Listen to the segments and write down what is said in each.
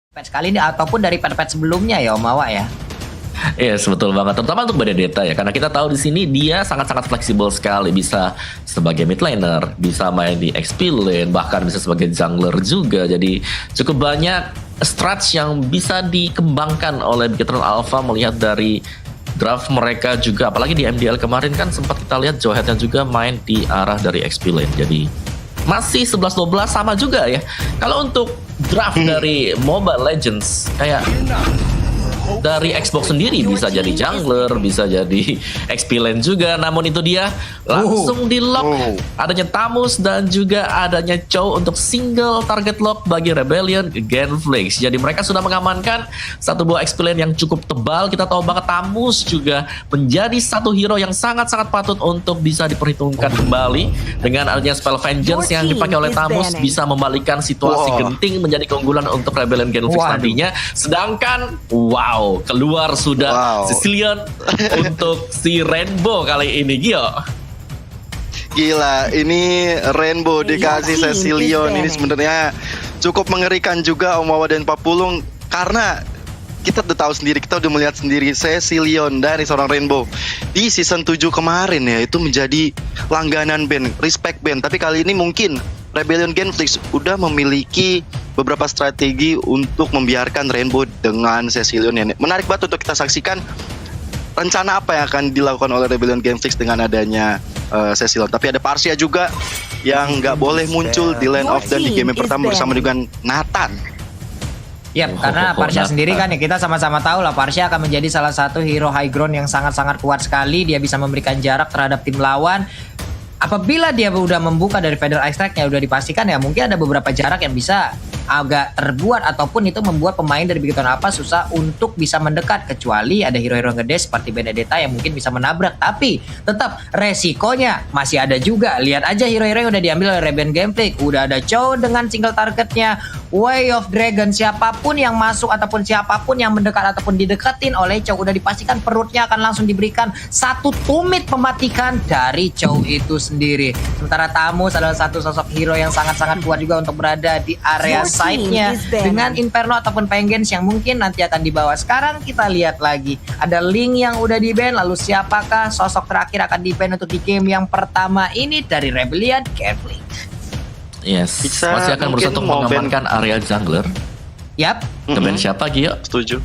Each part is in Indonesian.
patch kali ini ataupun dari patch sebelumnya ya Om Awa ya. Iya, yes, betul banget. Terutama untuk Benedetta ya, karena kita tahu di sini dia sangat-sangat fleksibel sekali. Bisa sebagai mid laner, bisa main di XP lane, bahkan bisa sebagai jungler juga. Jadi cukup banyak strats yang bisa dikembangkan oleh Bigetron Alpha melihat dari draft mereka juga. Apalagi di MDL kemarin kan sempat kita lihat Johead yang juga main di arah dari XP lane. Jadi masih 11-12 sama juga ya. Kalau untuk draft dari Mobile Legends kayak dari Xbox sendiri bisa jadi jungler, bisa jadi XP lane juga. Namun itu dia langsung di lock adanya Tamus dan juga adanya Chow untuk single target lock bagi Rebellion Genflix. Jadi mereka sudah mengamankan satu buah XP lane yang cukup tebal. Kita tahu banget Tamus juga menjadi satu hero yang sangat-sangat patut untuk bisa diperhitungkan kembali. Dengan adanya spell Vengeance yang dipakai oleh Tamus bisa membalikan situasi genting menjadi keunggulan untuk Rebellion Genflix nantinya. Sedangkan keluar sudah Sicilian untuk si Rainbow kali ini, Gio. Gila, ini Rainbow dikasih Cecilion. Ini sebenarnya cukup mengerikan juga Om Awa dan Papulung, karena kita udah tahu sendiri, kita udah melihat sendiri Cecilion dari seorang Rainbow di season 7 kemarin ya, itu menjadi langganan band, respect band. Tapi kali ini mungkin Rebellion Genflix udah memiliki beberapa strategi untuk membiarkan Rainbow dengan Cecilion ya. Menarik banget untuk kita saksikan rencana apa yang akan dilakukan oleh Rebellion Genflix dengan adanya Cecilion. Tapi ada Parsia juga yang nggak boleh muncul di lane off dan di game pertama bersama dengan Nathan. Karena Parsia sendiri kan ya, kita sama-sama tahu lah Parsia akan menjadi salah satu hero high ground yang sangat-sangat kuat sekali. Dia bisa memberikan jarak terhadap tim lawan. Apabila dia udah membuka dari Feather Extract-nya udah dipastikan ya, mungkin ada beberapa jarak yang bisa agak terbuat ataupun itu membuat pemain dari Bigetron Alpha susah untuk bisa mendekat, kecuali ada hero-hero gede seperti Benedetta yang mungkin bisa menabrak. Tapi tetap resikonya masih ada juga. Lihat aja hero-hero yang udah diambil oleh Rebellion Genflix. Udah ada Chow dengan single targetnya, Way of Dragon, siapapun yang masuk ataupun siapapun yang mendekat ataupun dideketin oleh Chow udah dipastikan perutnya akan langsung diberikan satu tumit mematikan dari Chow itu sendiri. Sementara Tamus adalah satu sosok hero yang sangat-sangat kuat juga untuk berada di area side-nya dengan Inferno ataupun Vengeance yang mungkin nanti akan dibawa. Sekarang kita lihat lagi ada Link yang udah di ban, lalu siapakah sosok terakhir akan di ban untuk di game yang pertama ini dari Rebellion Genflix? Yes, masih akan berusaha untuk mengamankan area jungler. Yap. Ke-ban siapa, Gio? Setuju.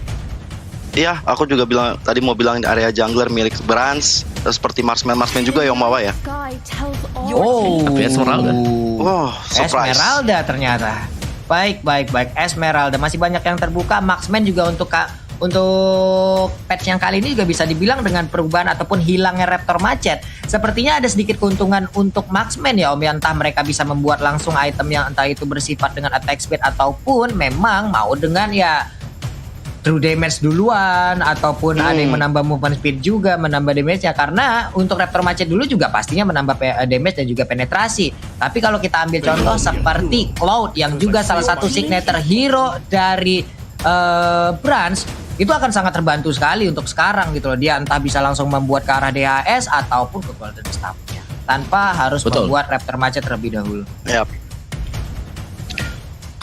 Iya, aku juga tadi mau bilang di area jungler milik Brands, seperti Marksman juga yang Mawa ya. Tapi Esmeralda. Surprise. Esmeralda ternyata. Baik. Esmeralda masih banyak yang terbuka. Marksman juga untuk patch yang kali ini juga bisa dibilang dengan perubahan ataupun hilangnya Raptor Macet. Sepertinya ada sedikit keuntungan untuk Marksman ya Om, ya, entah mereka bisa membuat langsung item yang entah itu bersifat dengan attack speed ataupun memang mau dengan ya true damage duluan ataupun ada yang menambah movement speed juga, menambah damage-nya, karena untuk Raptor Macet dulu juga pastinya menambah damage dan juga penetrasi. Tapi kalau kita ambil contoh seperti Cloud yang juga salah satu signature hero dari Brands, itu akan sangat terbantu sekali untuk sekarang gitu loh. Dia entah bisa langsung membuat ke arah DHS ataupun ke Golden Staff-nya tanpa harus membuat Raptor Macet terlebih dahulu.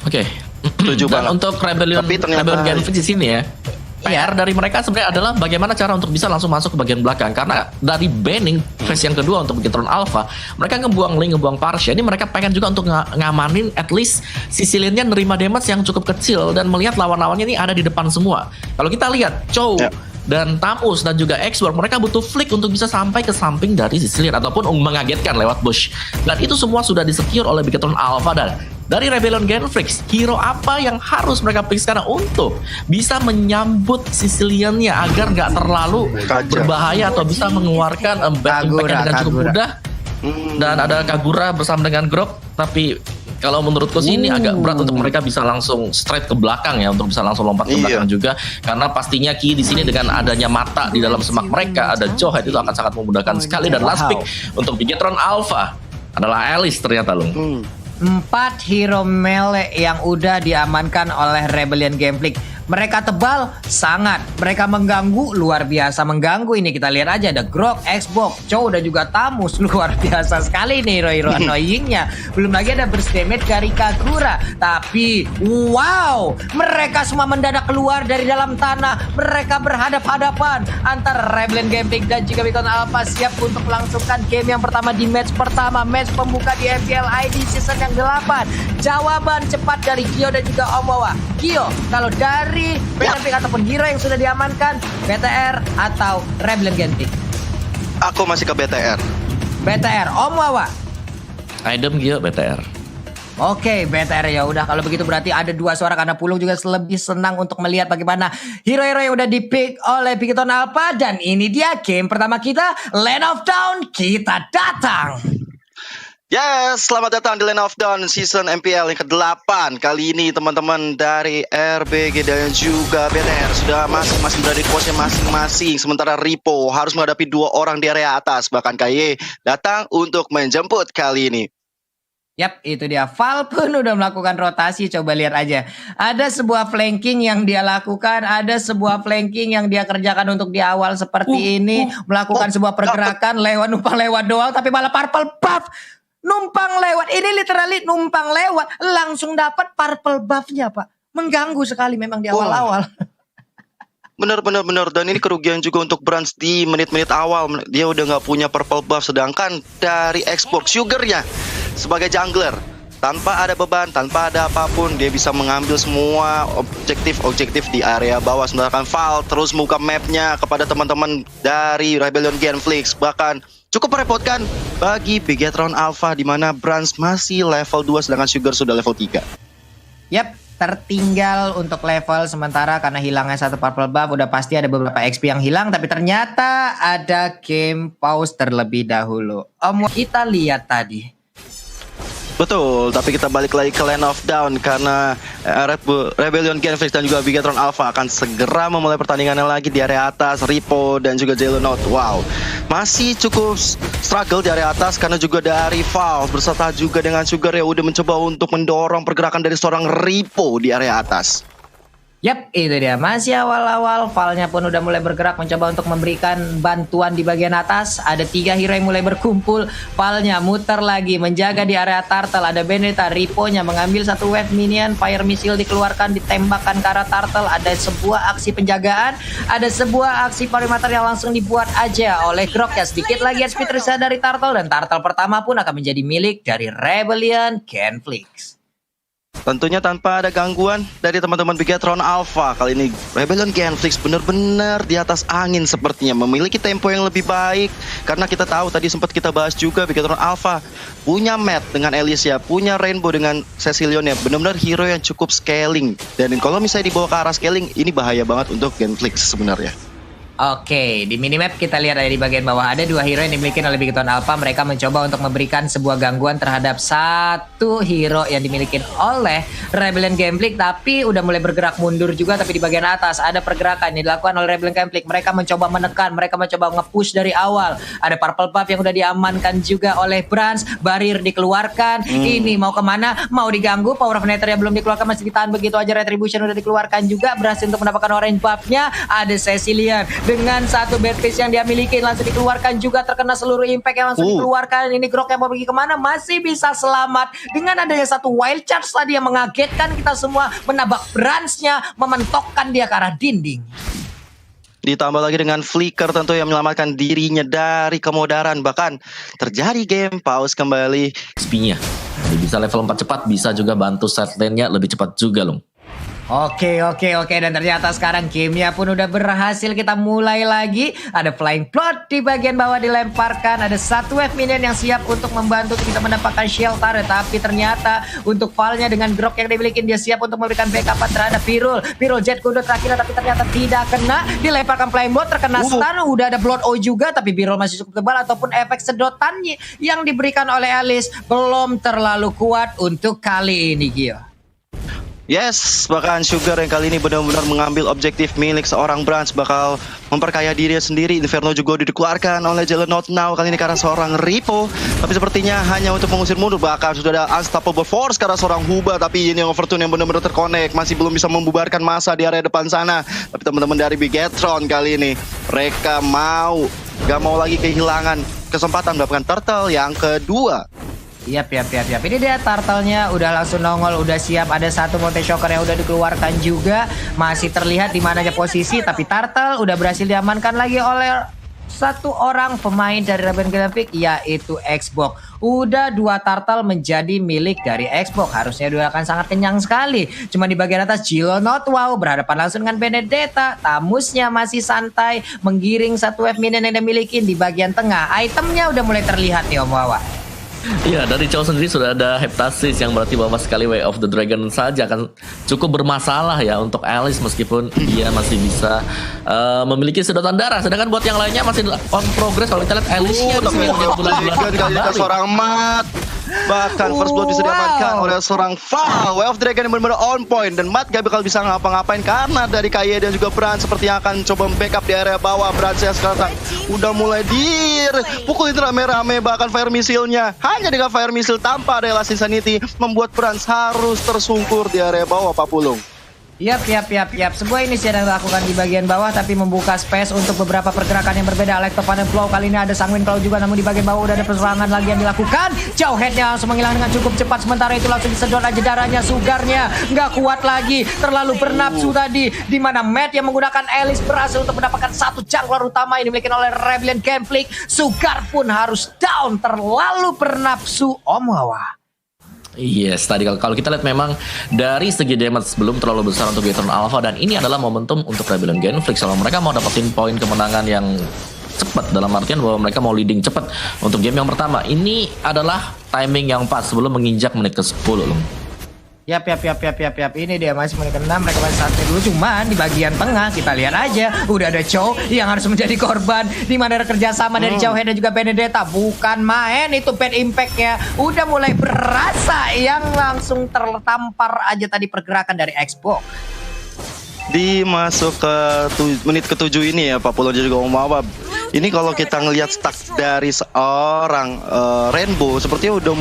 Oke. Dan untuk Rebellion Genflix di sini ya, PR dari mereka sebenarnya adalah bagaimana cara untuk bisa langsung masuk ke bagian belakang. Karena dari banning phase yang kedua untuk Bigetron Alpha, mereka ngebuang Link, ngebuang Parsia. Ini mereka pengen juga untuk ngamanin at least Sicilian-nya nerima damage yang cukup kecil dan melihat lawan-lawannya ini ada di depan semua. Kalau kita lihat Chow dan Tamus dan juga X-Work, mereka butuh flick untuk bisa sampai ke samping dari Sicilian ataupun mengagetkan lewat bush. Dan itu semua sudah disecure oleh Bigetron Alpha. Dan dari Rebellion Genflix, hero apa yang harus mereka pick sekarang untuk bisa menyambut Sicilian-nya agar nggak terlalu berbahaya atau bisa mengeluarkan impact dengan cukup mudah. Dan ada Kagura bersama dengan Grok, tapi kalau menurutku sih ini agak berat untuk mereka bisa langsung straight ke belakang ya, untuk bisa langsung lompat ke belakang juga, karena pastinya Ki di sini dengan adanya mata di dalam semak mereka ada Johead, itu akan sangat memudahkan sekali. Dan last pick untuk Bigetron Alpha adalah Alice ternyata Lung. 4 hero melee yang udah diamankan oleh Rebellion Genflix. Mereka tebal, sangat. Mereka mengganggu, luar biasa mengganggu. Ini kita lihat aja ada Grok, Xbox, Chow dan juga Tamus. Luar biasa sekali nih hero-hero annoyingnya. Belum lagi ada burst damage dari Kagura. Tapi wow, mereka semua mendadak keluar dari dalam tanah. Mereka berhadap-hadapan antara Rebellion Gaming dan juga Beacon Alpha siap untuk melangsungkan game yang pertama di match pertama. Match pembuka di MPL ID season yang 8. Jawaban cepat dari Gio dan juga Omowa. Gio, kalau dari BTR ataupun hero yang sudah diamankan, BTR atau Rebellion Gaming? Aku masih ke BTR. BTR, Om Wawa. Idem Gio BTR. Oke, BTR ya udah kalau begitu berarti ada 2 suara karena Pulung juga lebih senang untuk melihat bagaimana hero-hero yang udah di-pick oleh Beacon Alpha dan ini dia game pertama kita, Land of Dawn, kita datang. Yes, selamat datang di Land of Dawn season MPL yang ke-8. Kali ini teman-teman dari RBG dan juga BTR sudah masing-masing berada di posnya masing-masing. Sementara Ripo harus menghadapi 2 orang di area atas. Bahkan KY datang untuk menjemput kali ini. Yap, itu dia. Val pun udah melakukan rotasi. Coba lihat aja. Ada sebuah flanking yang dia lakukan. Ada sebuah flanking yang dia kerjakan untuk di awal seperti ini. Melakukan sebuah pergerakan numpang lewat doang. Tapi malah purple buff. Numpang lewat. Ini literally numpang lewat. Langsung dapat purple buffnya, Pak. Mengganggu sekali memang di awal-awal. Bener. Dan ini kerugian juga untuk Brans di menit-menit awal. Dia udah nggak punya purple buff. Sedangkan dari Xbox Sugar-nya sebagai jungler, tanpa ada beban, tanpa ada apapun, dia bisa mengambil semua objektif di area bawah. Sementara Val terus membuka mapnya kepada teman-teman dari Rebellion Genflix. Bahkan cukup merepotkan bagi Bigetron Alpha di mana Brans masih level 2 sedangkan Sugar sudah level 3. Yap, tertinggal untuk level sementara karena hilangnya satu purple buff. Udah pasti ada beberapa XP yang hilang, tapi ternyata ada game pause terlebih dahulu. Kita lihat tadi. Betul, tapi kita balik lagi ke Land of Dawn karena Rebellion Genflix dan juga Bigetron Alpha akan segera memulai pertandingannya lagi di area atas. Ripo dan juga Jelonot, wow, masih cukup struggle di area atas karena juga dari Val berserta juga dengan Sugar yang udah mencoba untuk mendorong pergerakan dari seorang Ripo di area atas. Yap, itu dia. Masih awal-awal, Valnya pun udah mulai bergerak mencoba untuk memberikan bantuan di bagian atas. Ada 3 hero yang mulai berkumpul. Valnya muter lagi, menjaga di area turtle. Ada Benedetta, Ripo-nya mengambil satu wave minion. Fire missile dikeluarkan, ditembakkan ke arah turtle. Ada sebuah aksi penjagaan. Ada sebuah aksi perimeter yang langsung dibuat aja oleh Grok. Ya, sedikit lagi speed tersisa dari turtle. Dan turtle pertama pun akan menjadi milik dari Rebellion Genflix. Tentunya tanpa ada gangguan dari teman-teman Bigetron Alpha. Kali ini Rebellion Genflix benar-benar di atas angin sepertinya. Memiliki tempo yang lebih baik. Karena kita tahu tadi sempat kita bahas juga Bigetron Alpha punya Matt dengan Elysia, punya Rainbow dengan Cecilion ya. Benar-benar hero yang cukup scaling. Dan kalau misalnya dibawa ke arah scaling, ini bahaya banget untuk Genflix sebenarnya. Oke, di minimap kita lihat ada di bagian bawah ada 2 hero yang dimiliki oleh Bigetron Alpha. Mereka mencoba untuk memberikan sebuah gangguan terhadap satu hero yang dimiliki oleh Rebellion Gaming, tapi udah mulai bergerak mundur juga. Tapi di bagian atas ada pergerakan yang dilakukan oleh Rebellion Gaming. Mereka mencoba menekan, mereka mencoba nge-push dari awal. Ada purple buff yang udah diamankan juga oleh Brans. Barir dikeluarkan. Ini mau kemana? Mau diganggu. Power of Nether yang belum dikeluarkan masih ditahan begitu aja. Retribution udah dikeluarkan juga. Berhasil untuk mendapatkan orange buff-nya. Ada Cecilion dengan satu bad face yang dia miliki langsung dikeluarkan juga, terkena seluruh impact yang langsung dikeluarkan. Ini Grok yang mau pergi kemana masih bisa selamat dengan adanya satu wild charge tadi yang mengagetkan kita semua, menabak Bransnya, mementokkan dia ke arah dinding. Ditambah lagi dengan Flicker tentu yang menyelamatkan dirinya dari kemodaran. Bahkan terjadi game pause kembali. XP-nya bisa level 4 cepat, bisa juga bantu set lane-nya lebih cepat juga loh. Oke. Dan ternyata sekarang gamenya pun udah berhasil. Kita mulai lagi. Ada flying plot di bagian bawah dilemparkan. Ada satu wave minion yang siap untuk membantu kita mendapatkan shelter. Tapi ternyata untuk Valnya dengan Grok yang dimiliki, dia siap untuk memberikan backup terhadap Virul Jet Kudo terakhir, tapi ternyata tidak kena. Dilemparkan flying bot, terkena stun. Udah ada blood O juga, tapi Virul masih cukup tebal. Ataupun efek sedotan yang diberikan oleh Alice belum terlalu kuat untuk kali ini, Gio. Yes, bahkan Sugar yang kali ini benar-benar mengambil objektif milik seorang Brans, bakal memperkaya dirinya sendiri. Inferno juga udah dikeluarkan oleh Jalen Not Now kali ini karena seorang Ripo, tapi sepertinya hanya untuk mengusir mundur. Bahkan sudah ada Unstoppable Force karena seorang Huba, tapi ini yang Overtune yang benar-benar terkonek, masih belum bisa membubarkan massa di area depan sana. Tapi teman-teman dari Bigetron kali ini, mereka gak mau lagi kehilangan kesempatan mendapatkan turtle yang kedua. Yap. Ini dia turtle-nya udah langsung nongol, udah siap. Ada satu Monte Shocker yang udah dikeluarkan juga. Masih terlihat di mananya posisi, tapi turtle udah berhasil diamankan lagi oleh satu orang pemain dari Rebellion Graphic, yaitu Xbox. Udah 2 turtle menjadi milik dari Xbox. Harusnya dia akan sangat kenyang sekali. Cuma di bagian atas Jilo Not Wow berhadapan langsung dengan Benedetta. Tamusnya masih santai menggiring satu wave minion yang dia miliki. Di bagian tengah itemnya udah mulai terlihat nih Om Wawa. Iya, dari Chow sendiri sudah ada Heptasis yang berarti bahwa sekali Way of the Dragon saja kan cukup bermasalah ya untuk Alice, meskipun dia masih bisa memiliki sedotan darah. Sedangkan buat yang lainnya masih on progress. Kalau kita lihat Alice-nya Tapi seorang mat. Bahkan first blood bisa diamankan oleh seorang Val. Way of Dragon yang benar-benar on point, dan Matt gak bakal bisa ngapa-ngapain karena dari Kaye dan juga Bran sepertinya akan coba backup di area bawah. Bran saya sekarang udah mulai pukulin rame-rame, bahkan fire missile-nya hanya dengan fire missile tanpa ada Last Insanity membuat Bran harus tersungkur di area bawah Pak Pulung. Yap. Sebuah inisiatif yang dilakukan di bagian bawah, tapi membuka space untuk beberapa pergerakan yang berbeda. Electro Flow kali ini ada Sanguine Claw juga, namun di bagian bawah udah ada perserangan lagi yang dilakukan. Jauh headnya langsung menghilang dengan cukup cepat. Sementara itu langsung disedot aja darahnya. Sugarnya nggak kuat lagi, terlalu bernafsu tadi. Di mana Matt yang menggunakan Alice berhasil untuk mendapatkan satu jungler utama yang dimiliki oleh Rebellion Conflict. Sugar pun harus down, terlalu bernafsu Om Wawa. Yes, tadi kalau kita lihat memang dari segi damage belum terlalu besar untuk Bigetron Alpha, dan ini adalah momentum untuk Rebellion Genflix kalau mereka mau dapetin poin kemenangan yang cepat, dalam artian bahwa mereka mau leading cepat untuk game yang pertama. Ini adalah timing yang pas sebelum menginjak menit ke-10 loh. Yap. Ini dia masih menit ke-6, mereka masih santai dulu. Cuman di bagian tengah kita lihat aja udah ada Chow yang harus menjadi korban, di mana ada kerjasama dari Chowhead dan juga Benedetta. Bukan main itu bad impact-nya. Udah mulai berasa yang langsung tertampar aja tadi pergerakan dari Xbox. Di masuk ke menit ke-7 ini ya Pak Pulung juga Om Wawa. Ini kalau kita ngelihat stack dari seorang Rainbow sepertinya udah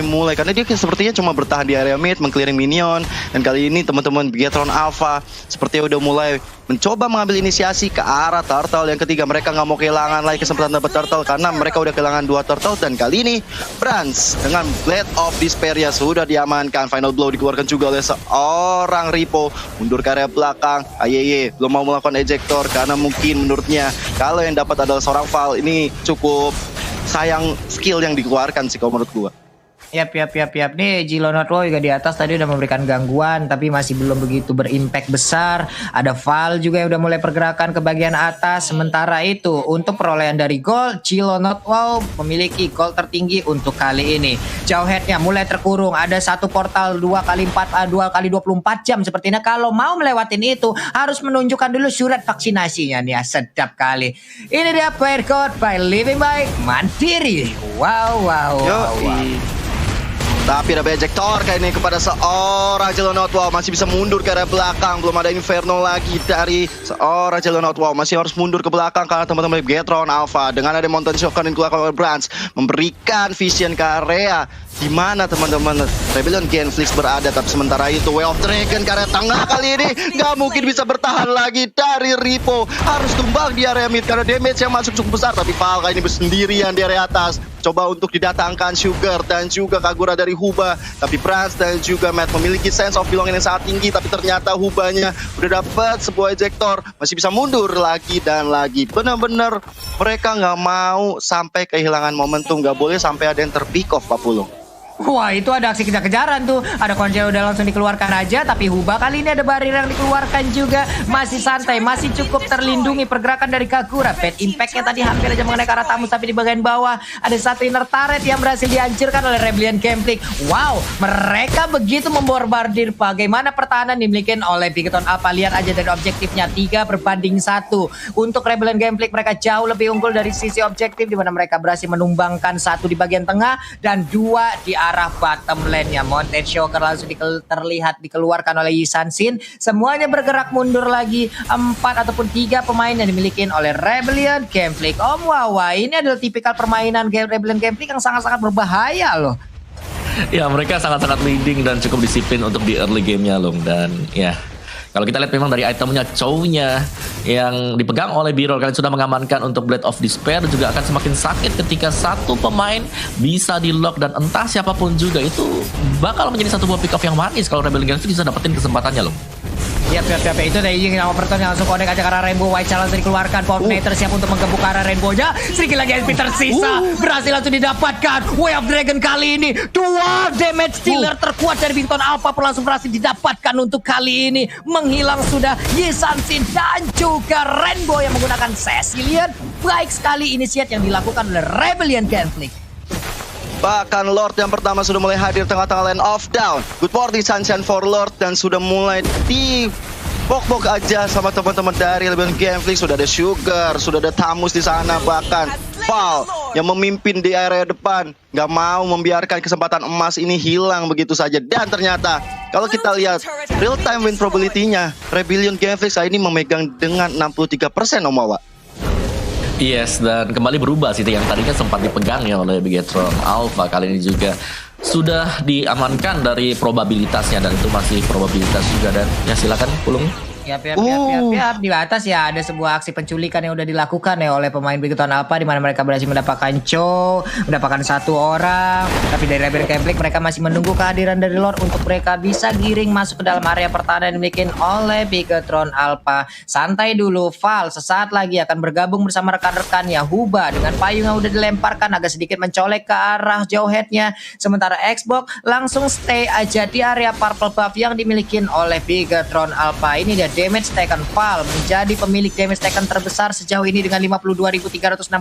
mulai karena dia sepertinya cuma bertahan di area mid, meng-clearing minion, dan kali ini teman-teman Bigetron Alpha sepertinya udah mulai mencoba mengambil inisiasi ke arah turtle yang ketiga. Mereka nggak mau kehilangan lagi kesempatan dapat turtle karena mereka udah kehilangan 2 turtle, dan kali ini Brans dengan Blade of Despair sudah diamankan. Final blow dikeluarkan juga oleh seorang Ripo, mundur ke area belakang. Ayeye belum mau melakukan ejector karena mungkin menurutnya kalau yang dapat adalah seorang Val. Ini cukup sayang skill yang dikeluarkan sih kalau menurut gua. Yap. Nih Jilo Not Wow juga di atas tadi udah memberikan gangguan, tapi masih belum begitu berimpact besar. Ada Val juga yang udah mulai pergerakan ke bagian atas. Sementara itu untuk perolehan dari gol, Jilo Not Wow memiliki gol tertinggi untuk kali ini. Jauh headnya mulai terkurung. Ada satu portal 2x4 2x24 jam sepertinya. Kalau mau melewatin itu harus menunjukkan dulu surat vaksinasinya nih ya. Sedap kali. Ini dia player code by Living by Mandiri. Wow. Tapi ada ejector kali ini kepada seorang Jelo Not Wow, masih bisa mundur ke arah belakang. Belum ada Inferno lagi dari seorang Jelo Not Wow, masih harus mundur ke belakang karena teman-teman Bigetron Alpha dengan ada Mountain Shocker yang keluar oleh Brans memberikan vision ke area di mana teman-teman Rebellion Genflix berada. Tapi sementara itu Way of Dragon ke area tengah kali ini nggak mungkin bisa bertahan lagi dari Ripo, harus tumbang di area mid karena damage yang masuk cukup besar. Tapi Val kali ini bersendirian di area atas, coba untuk didatangkan Sugar dan juga Kagura dari Huba, tapi Brans dan juga Matt memiliki sense of belonging yang sangat tinggi. Tapi ternyata Hubanya udah dapat sebuah ejector, masih bisa mundur lagi dan lagi. Benar-benar mereka nggak mau sampai kehilangan momentum, nggak boleh sampai ada yang terpick off Pak Pulung. Wah, itu ada aksi kejar-kejaran tuh. Ada Konjel udah langsung dikeluarkan aja, tapi Huba kali ini ada barrier yang dikeluarkan juga. Masih santai, masih cukup terlindungi pergerakan dari Kagura. Bad impact-nya tadi hampir aja mengenai ke arah Tamus, tapi di bagian bawah ada satu inner turret yang berhasil dihancurkan oleh Rebellion Conflict. Wow, mereka begitu memborbardir. Bagaimana pertahanan dimiliki oleh Bigetron Alpha. Lihat aja dari objektifnya 3-1. Untuk Rebellion Conflict mereka jauh lebih unggul dari sisi objektif, di mana mereka berhasil menumbangkan 1 di bagian tengah dan 2 di arah bottom lane-nya. Mountain Shocker langsung terlihat dikeluarkan oleh Yi San-shin. Semuanya bergerak mundur lagi. 4 ataupun 3 pemain yang dimiliki oleh Rebellion Gameplay. Om Wawa, ini adalah tipikal permainan Rebellion Gameplay yang sangat-sangat berbahaya loh. Ya, mereka sangat-sangat leading dan cukup disiplin untuk di early game-nya loh. Dan ya, kalau kita lihat memang dari itemnya, Chow-nya yang dipegang oleh Birol kalian sudah mengamankan untuk Blade of Despair juga akan semakin sakit ketika satu pemain bisa di lock, dan entah siapapun juga itu bakal menjadi satu buah pick off yang manis kalau Rebellion Games bisa dapetin kesempatannya loh. Yap, itu dari Ying yang Overton yang langsung connect aja ke arah Rainbow. White Challenge dikeluarkan, Fortnite siap untuk mengebuk ke arah Rainbow-nya. Sedikit lagi SP tersisa, berhasil langsung didapatkan. Way of Dragon kali ini 2 damage dealer terkuat dari Bington Alpha langsung berhasil didapatkan untuk kali ini. Menghilang sudah Yi San-shin dan juga Rainbow yang menggunakan Cecilion. Baik sekali inisiat yang dilakukan oleh Rebellion Conflict. Bahkan Lord yang pertama sudah mulai hadir tengah-tengah lane off down. Good morning Sunshine for Lord, dan sudah mulai di bok-bok aja sama teman-teman dari Rebellion Gameplay. Sudah ada Sugar, sudah ada Tamus di sana, bahkan Val yang memimpin di area depan. Gak mau membiarkan kesempatan emas ini hilang begitu saja. Dan ternyata kalau kita lihat real time win probability-nya, Rebellion Gameplay saat ini memegang dengan 63% Om Wawa. Yes, dan kembali berubah sih yang tadinya sempat dipegang ya oleh Bigetron Alpha, kali ini juga sudah diamankan dari probabilitasnya, dan itu masih probabilitas juga. Dan ya silakan Pulung. Yap. Di atas ya ada sebuah aksi penculikan yang udah dilakukan ya oleh pemain Bigetron Alpha, di mana mereka berhasil mendapatkan Cho, mendapatkan 1 orang. Tapi dari Rebellion Gameplay mereka masih menunggu kehadiran dari Lord untuk mereka bisa giring masuk ke dalam area pertahanan yang dimiliki oleh Bigetron Alpha. Santai dulu, Val sesaat lagi akan bergabung bersama rekan-rekannya. Huba dengan payung yang udah dilemparkan agak sedikit mencolek ke arah jauh headnya. Sementara Xbox langsung stay aja di area purple buff yang dimiliki oleh Bigetron Alpha. Ini dia damage taken. Val menjadi pemilik damage taken terbesar sejauh ini dengan 52.369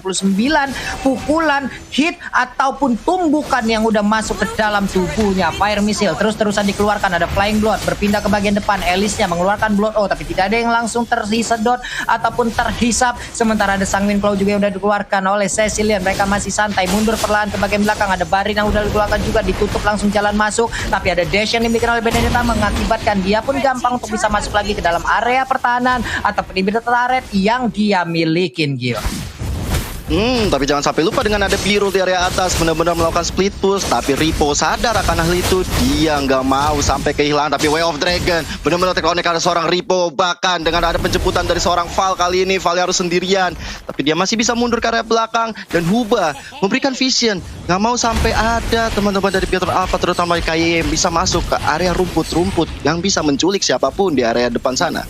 pukulan, hit ataupun tumbukan yang udah masuk ke dalam tubuhnya. Fire missile terus-terusan dikeluarkan, ada flying blood berpindah ke bagian depan, Alice-nya mengeluarkan blood tapi tidak ada yang langsung tersedot ataupun terhisap. Sementara ada Sanguine Claw juga yang udah dikeluarkan oleh Cecilion. Mereka masih santai mundur perlahan ke bagian belakang, ada Barin yang udah dikeluarkan juga, ditutup langsung jalan masuk, tapi ada dash yang dimiliki oleh Benedetta mengakibatkan dia pun gampang untuk bisa masuk lagi ke dalam area pertahanan ataupun di turret yang dia milikin, Gil. Tapi jangan sampai lupa dengan ada biru di area atas, benar-benar melakukan split push. Tapi Ripo sadar akan hal itu, dia nggak mau sampai kehilangan. Tapi Way of Dragon benar-benar terkonek ada seorang Ripo, bahkan dengan ada penjemputan dari seorang Val kali ini. Val harus sendirian, tapi dia masih bisa mundur ke area belakang. Dan Huba memberikan vision, nggak mau sampai ada teman-teman dari Bigetron Alpha terutama KY yang bisa masuk ke area rumput-rumput yang bisa menculik siapapun di area depan sana.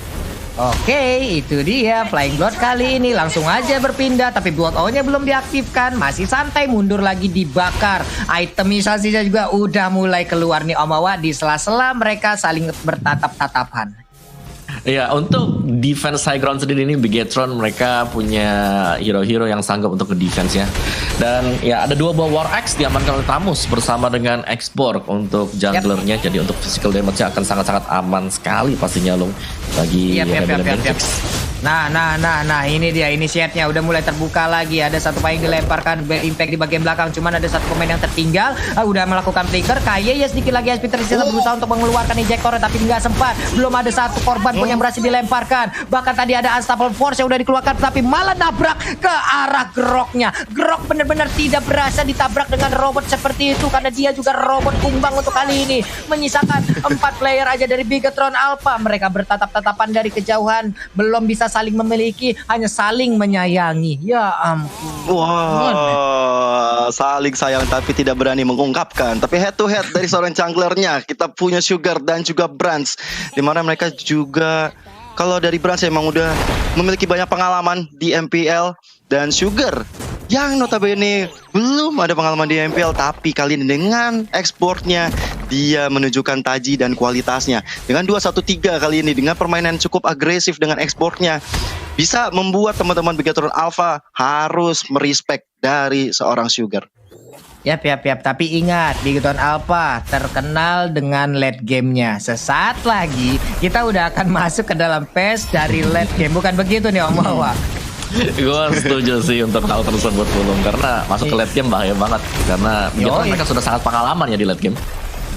Oke, itu dia Flying Blood kali ini langsung aja berpindah, tapi Blood O-nya belum diaktifkan, masih santai mundur lagi dibakar. Itemisasinya juga udah mulai keluar nih Om Wawa, di sela-sela mereka saling bertatap-tatapan. Ya, untuk defense high ground sendiri ini Bigetron mereka punya hero-hero yang sanggup untuk nge-defense ya. Dan ya ada 2 buah War Axe diamankan oleh Tamus bersama dengan Xborg untuk junglernya. Jadi untuk physical damage-nya akan sangat-sangat aman sekali pastinya loh bagi Rebellion Gameplay. Nah, ini dia inisiatnya udah mulai terbuka lagi. Ada satu pemain dilemparkan impact di bagian belakang, cuman ada satu pemain yang tertinggal. Udah melakukan flicker. Kaye ya sedikit lagi SP tersisa berusaha untuk mengeluarkan injektor, tapi nggak sempat. Belum ada satu korban pun yang berhasil dilemparkan. Bahkan tadi ada Unstoppable Force yang udah dikeluarkan, tapi malah nabrak ke arah Groknya. Grok benar-benar tidak berasa ditabrak dengan robot seperti itu, karena dia juga robot tumbang untuk kali ini. Menyisakan 4 player aja dari Bigetron Alpha. Mereka bertatap-tatapan dari kejauhan, belum bisa saling memiliki, hanya saling menyayangi. Ya ampun. Wah, saling sayang tapi tidak berani mengungkapkan. Tapi head to head dari seorang junglernya, kita punya Sugar dan juga Brands, dimana mereka juga, kalau dari Brands emang udah memiliki banyak pengalaman di MPL, dan Sugar yang notabene belum ada pengalaman di MPL, tapi kali ini dengan ekspornya dia menunjukkan taji dan kualitasnya. Dengan 2-1-3 kali ini, dengan permainan cukup agresif dengan ekspornya, bisa membuat teman-teman Bigetron Alpha harus merespek dari seorang Sugar. Yap. Tapi ingat, Bigetron Alpha terkenal dengan late game-nya. Sesaat lagi kita udah akan masuk ke dalam phase dari late game. Bukan begitu nih Om Wawa? Gue setuju sih untuk hal tersebut belum, karena masuk ke late game bahaya banget, karena mereka sudah sangat pengalaman ya di late game.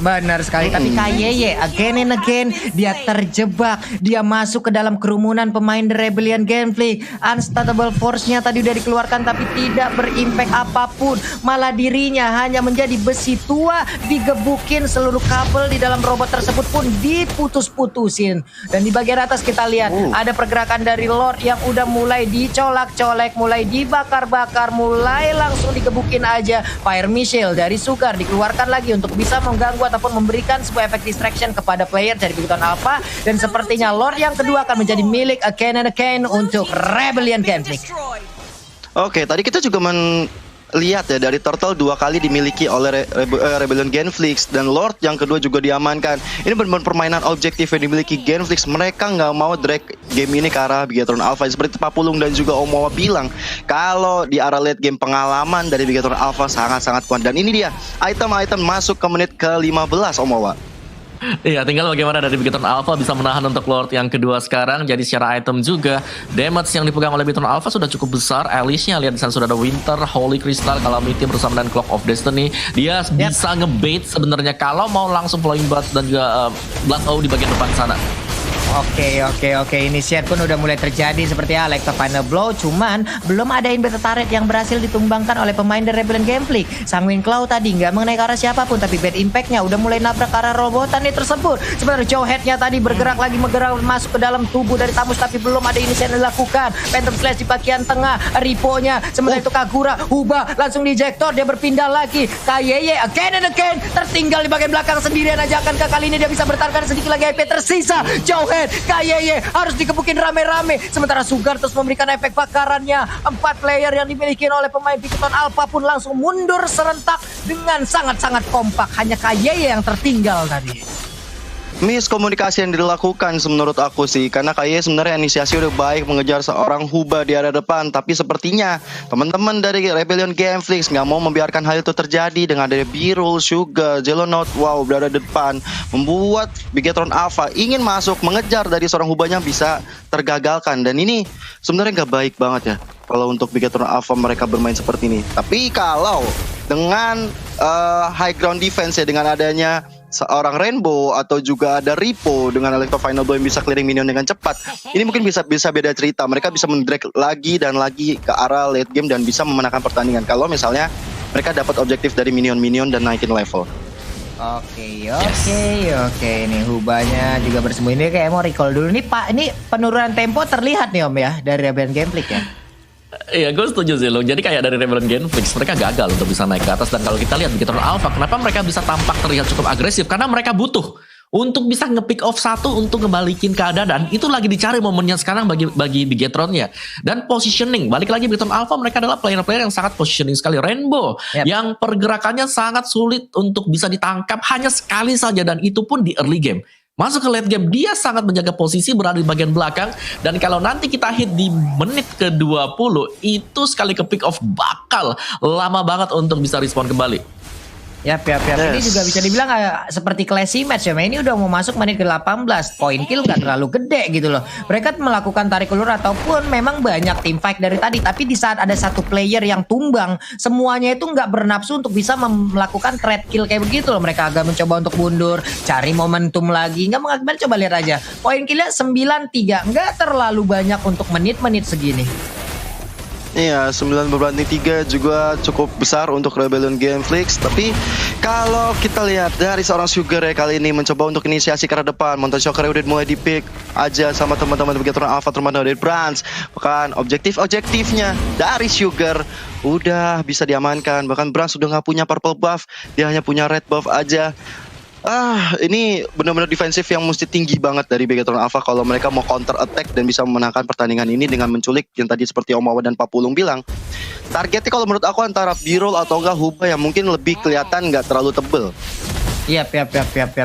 Benar sekali, tapi KYY again and again dia terjebak, dia masuk ke dalam kerumunan pemain The Rebellion Gangplank. Unstoppable Force-nya tadi udah dikeluarkan tapi tidak berimpact apapun, malah dirinya hanya menjadi besi tua, digebukin, seluruh kabel di dalam robot tersebut pun diputus-putusin. Dan di bagian atas kita lihat ada pergerakan dari Lord yang udah mulai dicolak-colek, mulai dibakar-bakar, mulai langsung digebukin aja. Fire Missile dari Sugar dikeluarkan lagi untuk bisa mengganggu ataupun memberikan sebuah efek distraction kepada player dari Bigoton Alpha, dan sepertinya Lord yang kedua akan menjadi milik Again and Again untuk Rebellion Gangplank. Oke, tadi kita juga lihat ya dari Turtle 2 kali dimiliki oleh Rebellion Gangplank, dan Lord yang kedua juga diamankan. Ini benar-benar permainan objektif yang dimiliki Gangplank. Mereka nggak mau drag game ini ke arah Bigetron Alpha. Seperti Papulung dan juga Omawa bilang, kalau di arah late game pengalaman dari Bigetron Alpha sangat-sangat kuat. Dan ini dia item-item masuk ke menit ke-15 Omawa. Iya, tinggal bagaimana dari Bigetron Alpha bisa menahan untuk Lord yang kedua sekarang. Jadi secara item juga, damage yang dipegang oleh Bigetron Alpha sudah cukup besar. Alice-nya lihat di sana sudah ada Winter, Holy Crystal, Calamity bersama dengan Clock of Destiny. Dia bisa ngebait sebenarnya kalau mau langsung Flowing Blast dan juga Blood Owl di bagian depan sana. Oke. Initiate pun udah mulai terjadi seperti Alexa Final Blow, cuman belum ada inverted turret yang berhasil ditumbangkan oleh pemain The Rebellion Gangplank. Sanguine Claw tadi nggak mengenai ke arah siapapun, tapi bad impact-nya udah mulai nabrak ke arah robotan tersebut. Sebenarnya Jawhead-nya tadi bergerak lagi masuk ke dalam tubuh dari Tamus, tapi belum ada inisiat yang dilakukan. Phantom Slash di bagian tengah, Ripo-nya, sementara itu Kagura, Huba langsung di ejector, dia berpindah lagi. KYY again and again tertinggal di bagian belakang sendirian aja. Akankah kali ini dia bisa bertahan sedikit lagi IP tersisa? Jawhead, KYY harus dikebukin rame-rame, sementara Sugar terus memberikan efek bakarannya. 4 player yang dimiliki oleh pemain Bigetron Alpha pun langsung mundur serentak dengan sangat-sangat kompak. Hanya KYY yang tertinggal tadi. Miskomunikasi yang dilakukan menurut aku sih, karena kayaknya sebenarnya inisiasi udah baik mengejar seorang Huba di area depan, tapi sepertinya teman-teman dari Rebellion Gangplank nggak mau membiarkan hal itu terjadi dengan ada Beerul, Sugar, Jelonot, berada di depan, membuat Bigetron Alpha ingin masuk mengejar dari seorang Hubanya bisa tergagalkan, dan ini sebenarnya nggak baik banget ya kalau untuk Bigetron Alpha mereka bermain seperti ini. Tapi kalau dengan high ground defense ya, dengan adanya seorang Rainbow atau juga ada Ripo dengan Electro Final Blow yang bisa clearing minion dengan cepat, ini mungkin bisa beda cerita. Mereka bisa mendrag lagi dan lagi ke arah late game dan bisa memenangkan pertandingan kalau misalnya mereka dapat objektif dari minion-minion dan naikin level. Oke. Ini Hubanya juga bersembunyi. Ini kayak mau recall dulu nih Pak. Ini penurunan tempo terlihat nih Om ya dari Rebellion Gangplank ya. Iya, gue setuju sih lo. Jadi kayak dari Rebellion Gangplank mereka gagal untuk bisa naik ke atas. Dan kalau kita lihat Bigetron Alpha, kenapa mereka bisa tampak terlihat cukup agresif? Karena mereka butuh untuk bisa nge-pick off satu untuk ngebalikin keadaan. Itu lagi dicari momennya sekarang bagi Bigetronnya. Dan positioning, balik lagi Bigetron Alpha, mereka adalah player-player yang sangat positioning sekali. Rainbow yang pergerakannya sangat sulit untuk bisa ditangkap hanya sekali saja, dan itu pun di early game. Masuk ke late game, dia sangat menjaga posisi, berada di bagian belakang. Dan kalau nanti kita hit di menit ke-20, itu sekali ke pick off bakal lama banget untuk bisa respon kembali. Yap. Ini juga bisa dibilang seperti classy match ya. Ini udah mau masuk menit ke-18. Poin kill gak terlalu gede gitu loh. Mereka melakukan tarik ulur ataupun memang banyak team fight dari tadi. Tapi di saat ada satu player yang tumbang, semuanya itu gak bernafsu untuk bisa melakukan trade kill kayak begitu loh. Mereka agak mencoba untuk mundur, cari momentum lagi. Gak mengakibat, coba lihat aja. Poin killnya 9-3. Gak terlalu banyak untuk menit-menit segini. Iya, 9-3 juga cukup besar untuk Rebellion Gangplank. Tapi kalau kita lihat dari seorang Sugar ya kali ini mencoba untuk inisiasi ke arah depan. Monton Shocker udah mulai di-pick aja sama teman-teman Bigetron Alpha, terutama dari Brans. Bahkan objektifnya dari Sugar udah bisa diamankan. Bahkan Brans sudah nggak punya purple buff, dia hanya punya red buff aja. Ini benar-benar defensif yang mesti tinggi banget dari Bigetron Alpha kalau mereka mau counter attack dan bisa memenangkan pertandingan ini dengan menculik yang tadi seperti Omawa dan Papulung bilang. Targetnya kalau menurut aku antara Beerul atau enggak Huba yang mungkin lebih kelihatan nggak terlalu tebel. Yap.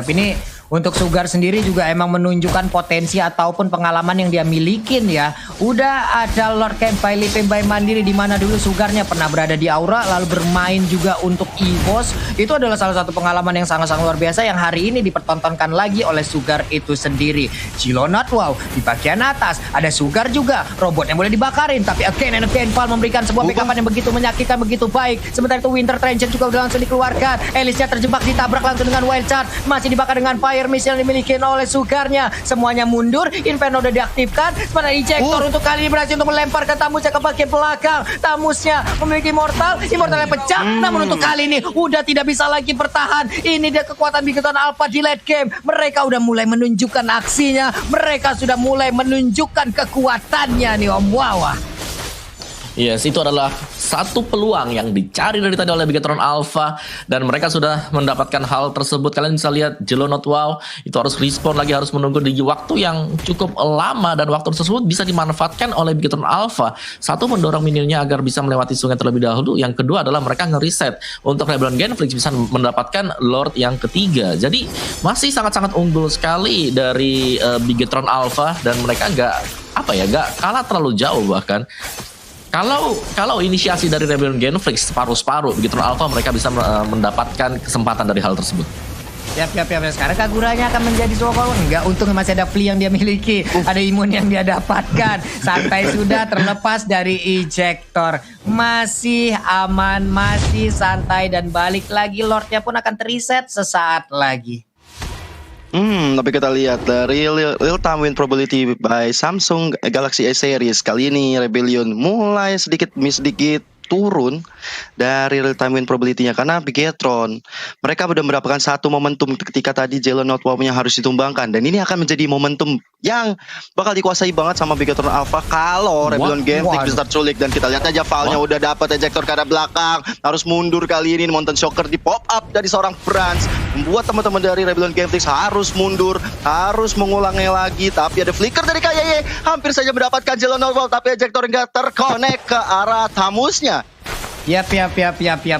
Ini Untuk Sugar sendiri juga emang menunjukkan potensi ataupun pengalaman yang dia milikin ya. Udah ada Lord Kempai Pembai mandiri di mana dulu Sugarnya pernah berada di Aura lalu bermain juga untuk EVOS. Itu adalah salah satu pengalaman yang sangat-sangat luar biasa yang hari ini dipertontonkan lagi oleh Sugar itu sendiri. Jilonat wow di bagian atas ada Sugar juga, robot yang boleh dibakarin tapi again and again Val memberikan sebuah backupan yang begitu menyakitkan, begitu baik. Sementara itu Winter Trencher juga udah langsung dikeluarkan. Elisnya terjebak, ditabrak langsung dengan Wild Charge, masih dibakar dengan Fire Missile yang dimiliki oleh Sugarnya. Semuanya mundur, Inferno udah diaktifkan. Sementara Ejector untuk kali ini berhasil untuk melemparkan Tamusnya ke bagian belakang. Tamusnya memiliki Immortal yang pecah, namun untuk kali ini udah tidak bisa lagi bertahan. Ini dia kekuatan Bigoton Alpha di late game. Mereka udah mulai menunjukkan aksinya, mereka sudah mulai menunjukkan kekuatannya nih Om Wawa. Yes, itu adalah satu peluang yang dicari dari tadi oleh Bigetron Alpha dan mereka sudah mendapatkan hal tersebut. Kalian bisa lihat Jelonot wow itu harus respawn lagi, harus menunggu di waktu yang cukup lama dan waktu tersebut bisa dimanfaatkan oleh Bigetron Alpha. Satu, mendorong minionnya agar bisa melewati sungai terlebih dahulu. Yang kedua adalah mereka nge-reset untuk Rebellion Genflix bisa mendapatkan Lord yang ketiga. Jadi masih sangat-sangat unggul sekali dari Bigetron Alpha dan mereka nggak kalah terlalu jauh bahkan. Kalau inisiasi dari Rebellion Genflix separuh-separuh begitu Alpha mereka bisa mendapatkan kesempatan dari hal tersebut. Siap. Sekarang Kaguranya akan menjadi Soulful. Enggak, untung masih ada Flea yang dia miliki. Ada imun yang dia dapatkan. Santai sudah terlepas dari Ejector. Masih aman, masih santai. Dan balik lagi Lordnya pun akan terreset sesaat lagi. Tapi kita lihat dari real time win probability by Samsung Galaxy A series. Kali ini Rebellion mulai sedikit turun dari real time win probability-nya karena Bigetron mereka sudah mendapatkan satu momentum ketika tadi Jelonot wow-nya harus ditumbangkan dan ini akan menjadi momentum yang bakal dikuasai banget sama Bigetron Alpha kalau Rebellion Genflix bisa terculik. Dan kita lihat aja Val-nya udah dapat Ejector ke arah belakang, harus mundur kali ini. Mountain Shocker di pop up dari seorang Franz membuat teman-teman dari Rebellion Genflix harus mundur, harus mengulangnya lagi. Tapi ada flicker dari KYY, hampir saja mendapatkan Jelonot wow tapi Ejector nggak terkonek ke arah Tamusnya. Yap.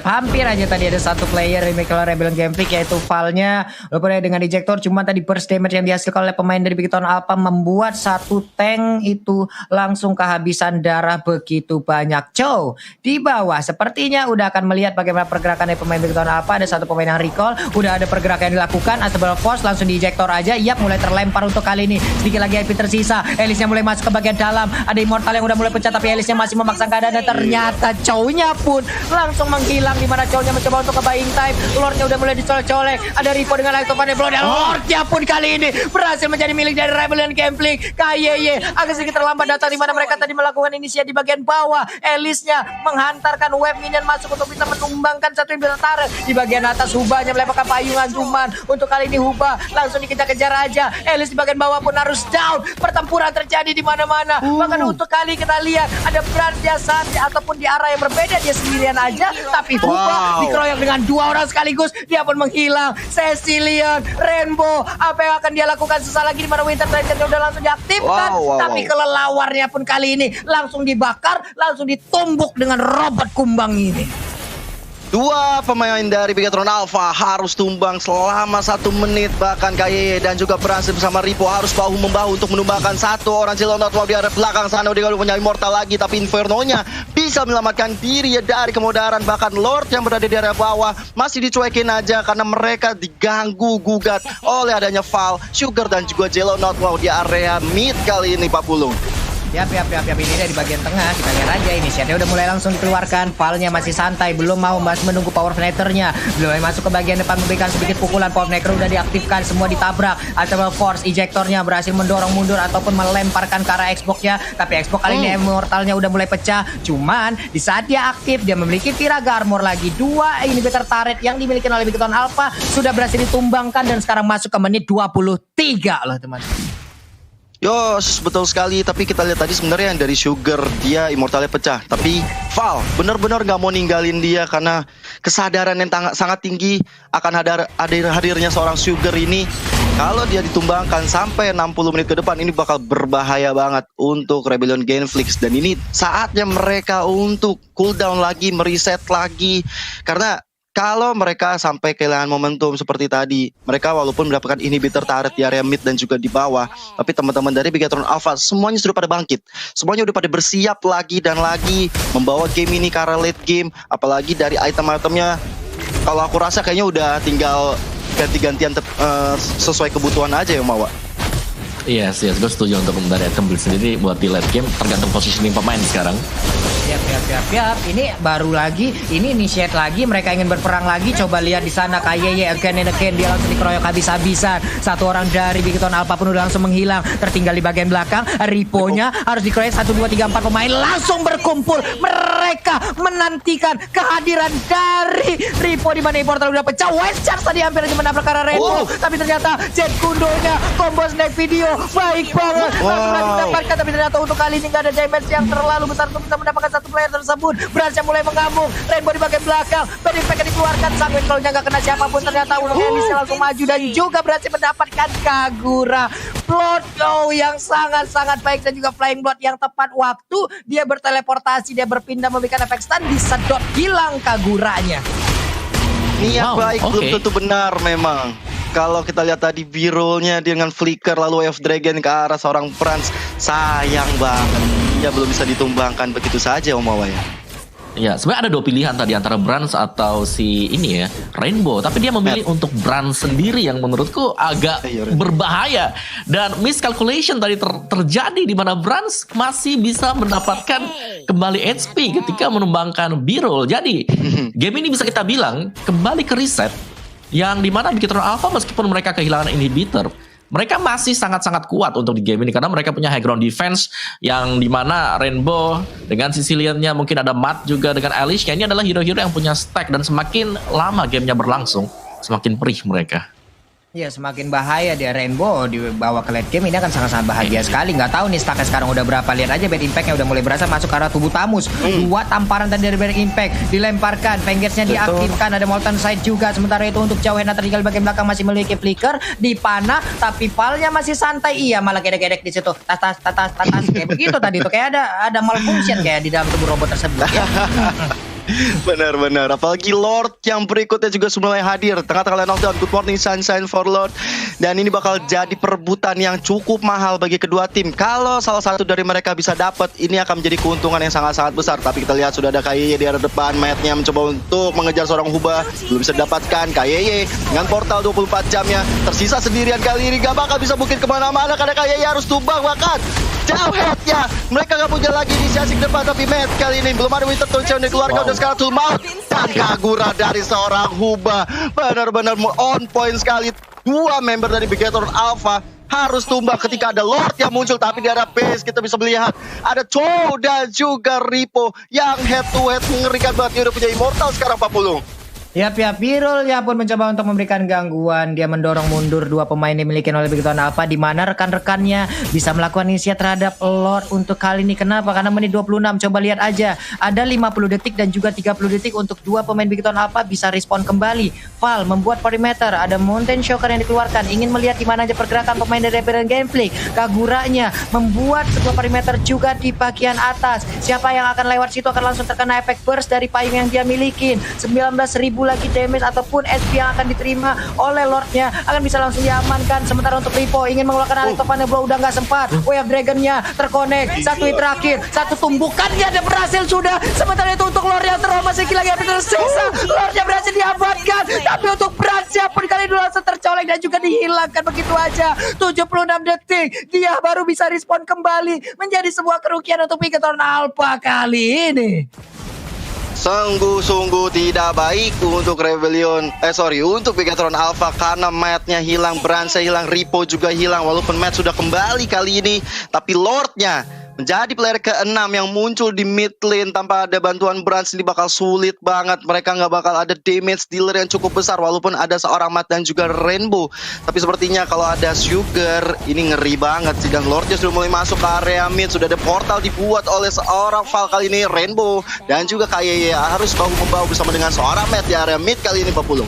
Hampir aja tadi ada satu player di Rebellion Genflix yaitu Val-nya. Walaupun dengan Ejector cuma tadi burst damage yang dihasilkan oleh pemain dari Bigetron Alpha membuat satu tank itu langsung kehabisan darah begitu banyak. Chow di bawah sepertinya udah akan melihat bagaimana pergerakan dari pemain Bigetron Alpha. Ada satu pemain yang recall, udah ada pergerakan yang dilakukan. Unstable Force langsung di Ejector aja. Yap, mulai terlempar untuk kali ini. Sedikit lagi IP tersisa. Elisnya mulai masuk ke bagian dalam. Ada Immortal yang udah mulai pecah tapi Elisnya masih memaksa keadaan dan ternyata Chow-nya pun langsung menghilang di mana Chow-nya mencoba untuk ke buying time. Lordnya udah mulai dicolek-colek. Ada Ripo dengan Electrovane Blow dan Lordnya pun kali ini berhasil menjadi milik dari Rebellion Genflix. KYY agak sedikit terlambat datang di mana mereka tadi melakukan inisiasi di bagian bawah. Elisnya menghantarkan web minion masuk untuk bisa menumbangkan satu yang turret. Di bagian atas Hubanya melemparkan payungan cuman untuk kali ini Huba langsung dikejar-kejar aja. Elis di bagian bawah pun harus down. Pertempuran terjadi di mana-mana. Bahkan untuk kali kita lihat ada Franz dia saat ataupun di arah yang berbeda dia sendirian aja, tapi Huba dikeroyok dengan dua orang sekaligus, dia pun menghilang. Cecilion, Rainbow, apa yang akan dia lakukan sesaat lagi di mana Winter Trencher udah langsung diaktifkan, tapi kelelawarnya pun kali ini langsung dibakar, langsung ditumbuk dengan robot kumbang ini. Dua pemain dari Bigetron Alpha harus tumbang selama 1 menit. Bahkan KYY dan juga Franz bersama Ripo harus bahu-membahu untuk menumbangkan satu orang Jelonot wow di arah belakang sana. Udah punya Immortal lagi tapi Inferno-nya bisa menyelamatkan diri ya dari kemudaran. Bahkan Lord yang berada di area bawah masih dicuekin aja karena mereka diganggu gugat oleh adanya Val, Sugar dan juga Jelonot wow di area mid kali ini Pak Pulung. Yap, ini dari bagian tengah. Kita lihat aja ini Shadow udah mulai langsung dikeluarkan. Val-nya masih santai, belum mau masih menunggu Power Fighter-nya. Belum masuk ke bagian depan memberikan sedikit pukulan. Power Fighter udah diaktifkan, semua ditabrak. Unstable Force, Ejector-nya berhasil mendorong mundur ataupun melemparkan ke arah Xbox-nya. Tapi Xbox kali ini Immortal-nya udah mulai pecah. Cuman di saat dia aktif, dia memiliki Tiraga Armor lagi. 2 inhibitor turret yang dimiliki oleh Bigetron Alpha sudah berhasil ditumbangkan dan sekarang masuk ke menit 23 loh teman-teman. Yos, betul sekali. Tapi kita lihat tadi sebenarnya yang dari Sugar dia Immortalnya pecah. Tapi Val benar-benar gak mau ninggalin dia karena kesadaran yang sangat tinggi akan hadirnya seorang Sugar ini. Kalau dia ditumbangkan sampai 60 menit ke depan ini bakal berbahaya banget untuk Rebellion Genflix. Dan ini saatnya mereka untuk cooldown lagi, mereset lagi. Karena kalau mereka sampai kehilangan momentum seperti tadi, mereka walaupun mendapatkan inhibitor turret di area mid dan juga di bawah, tapi teman-teman dari Bigetron Alpha semuanya sudah pada bangkit, semuanya udah pada bersiap lagi dan lagi membawa game ini ke arah late game. Apalagi dari item-itemnya, kalau aku rasa kayaknya udah tinggal ganti-gantian sesuai kebutuhan aja yang Mawa. Yes, gue setuju untuk dari item build sendiri buat di late game, tergantung positioning pemain sekarang. Siap. Ini baru lagi, ini initiate lagi, mereka ingin berperang lagi. Coba lihat di sana KYY again and again, dia langsung dikeroyok habis-habisan. Satu orang dari Bigetron Alpha pun udah langsung menghilang, tertinggal di bagian belakang. Ripo-nya harus dikeroyok 1, 2, 3, 4 pemain langsung berkumpul. Mereka menantikan kehadiran dari Ripo di mana portal udah pecah. West Charge tadi hampir aja menabrak ke arah Rainbow, tapi ternyata Jet Kundonya combo snack video baik banget. Langsung lagi mendapatkan, tapi ternyata untuk kali ini gak ada damage yang terlalu besar untuk bisa mendapatkan satu player tersebut. Bransnya mulai mengamuk, Rainbow di bagian belakang, Bad Impact dikeluarkan, Sanguin kalau gak kena siapapun, ternyata untuk Elisnya langsung maju dan juga berhasil mendapatkan Kagura. Blood flow yang sangat-sangat baik dan juga Flying Blood yang tepat waktu. Dia berteleportasi, dia berpindah memberikan efek stun, disedot hilang Kaguranya. Niat baik belum tentu benar memang. Kalau kita lihat tadi B-rollnya dengan flicker lalu Wave of Dragon ke arah seorang Franz, sayang banget dia belum bisa ditumbangkan begitu saja Om Mawa ya. Ya, sebenarnya ada dua pilihan tadi antara Brands atau si ini ya, Rainbow. Tapi dia memilih untuk Brands sendiri yang menurutku agak berbahaya. Dan miscalculation tadi terjadi di mana Brands masih bisa mendapatkan kembali HP ketika menumbangkan B-roll. Jadi, game ini bisa kita bilang kembali ke reset. Yang dimana Bigetron Alpha meskipun mereka kehilangan inhibitor, mereka masih sangat-sangat kuat untuk di game ini karena mereka punya high ground defense yang dimana Rainbow dengan Sicilian-nya, mungkin ada Matt juga dengan Alicia, ini adalah hero-hero yang punya stack dan semakin lama gamenya berlangsung semakin perih mereka. Ya, semakin bahaya dia Rainbow dibawa ke late game ini akan sangat-sangat bahagia sekali. Nggak tahu nih stacknya sekarang udah berapa. Lihat aja Bad Impact-nya udah mulai berasa masuk ke arah tubuh Tamus. Dua tamparan tadi dari Bad Impact dilemparkan, Fengers-nya diaktifkan, ada Molten Side juga. Sementara itu untuk jauh Hena tertinggal bagian belakang masih memiliki flicker, dipanah tapi palnya masih santai. Iya, malah gedek-gedek di situ. Tas kayak begitu tadi tuh, kayak ada malfunction kayak di dalam tubuh robot tersebut ya. Benar-benar, apalagi Lord yang berikutnya juga mulai hadir tengah-tengah knockdown. Good morning sunshine for Lord. Dan ini bakal jadi perebutan yang cukup mahal bagi kedua tim. Kalau salah satu dari mereka bisa dapat, ini akan menjadi keuntungan yang sangat-sangat besar. Tapi kita lihat sudah ada KYY di arah depan, Matt-nya mencoba untuk mengejar seorang Huba, belum bisa didapatkan. KYY dengan portal 24 jamnya tersisa sendirian kali ini, gak bakal bisa bukit kemana-mana karena KYY harus tumbang. Bahkan jauh headnya, mereka gak punya lagi inisiasi ke depan. Tapi Matt kali ini belum ada Winter Touch yang dikeluarkan. Udah sekarang tuh maut dan Kagura dari seorang Huba, benar-benar on point sekali. Dua member dari Bigetron Alpha harus tumbang ketika ada Lord yang muncul. Tapi di arah base kita bisa melihat ada Cho dan juga Ripo yang head to head mengerikan banget. Dia udah punya Immortal sekarang 40. Ya, Birul-nya pun mencoba untuk memberikan gangguan. Dia mendorong mundur dua pemain yang dimiliki oleh Bigetron Alpha, di mana rekan-rekannya bisa melakukan inisiat terhadap Lord untuk kali ini. Kenapa? Karena menit 26. Coba lihat aja, ada 50 detik dan juga 30 detik untuk dua pemain Bigetron Alpha bisa respon kembali. Val membuat perimeter, ada Mountain Shocker yang dikeluarkan, ingin melihat di mana aja pergerakan pemain dari Rebellion Gameflick. Kaguranya membuat sebuah perimeter juga di bagian atas. Siapa yang akan lewat situ akan langsung terkena efek burst dari payung yang dia miliki. 19.000 lagi damage ataupun SP yang akan diterima oleh Lordnya akan bisa langsung diamankan. Sementara untuk Ripo ingin mengeluarkan Aletofane Blow, udah nggak sempat. Wave Dragon-nya terkonek, satu hit terakhir, satu tumbukannya ada berhasil sudah. Sementara itu untuk Lord yang terlalu masih lagi habis tersisa, Lordnya berhasil diamankan. Tapi untuk Bransnya pun kali dulu langsung tercolek dan juga dihilangkan begitu aja. 76 detik dia baru bisa respon kembali, menjadi sebuah kerugian untuk Bigetron Alpha kali ini. Sungguh-sungguh tidak baik untuk untuk Bigetron Alpha karena Matt-nya hilang, Branch-nya hilang, Ripo juga hilang. Walaupun Matt sudah kembali kali ini, tapi Lord-nya menjadi player ke-6 yang muncul di mid lane tanpa ada bantuan Branch. Ini bakal sulit banget. Mereka nggak bakal ada damage dealer yang cukup besar walaupun ada seorang Matt dan juga Rainbow. Tapi sepertinya kalau ada Sugar ini ngeri banget sih. Dan Lordnya sudah mulai masuk ke area mid. Sudah ada portal dibuat oleh seorang Val kali ini. Rainbow dan juga KYY harus bahu-membahu bersama dengan seorang Matt di area mid kali ini 40.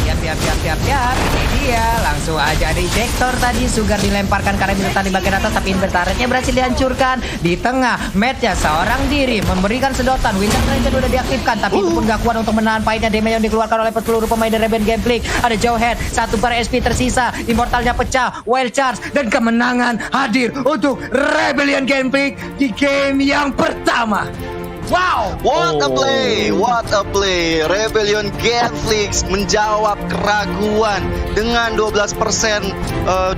Siap. Ini dia, langsung aja ada ejector tadi. Sugar dilemparkan karena bisa tadi bagian atas, tapi invertaretnya berhasil dihancurkan. Di tengah, Matt-nya seorang diri memberikan sedotan. Winter Ranger udah diaktifkan, tapi itu pun gak kuat untuk menahan pahitnya damage yang dikeluarkan oleh seluruh pemain dari Rebellion Gambling. Ada Jawhead, 1 per SP tersisa. Immortalnya pecah, Wild Charge, dan kemenangan hadir untuk Rebellion Gambling di game yang pertama. Wow! What a play. Rebellion Genflix menjawab keraguan dengan 12%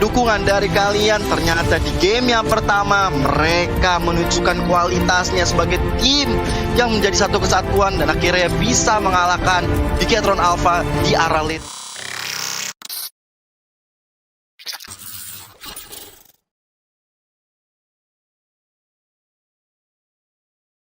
dukungan dari kalian. Ternyata di game yang pertama mereka menunjukkan kualitasnya sebagai tim yang menjadi satu kesatuan dan akhirnya bisa mengalahkan Decathlon Alpha di arah late.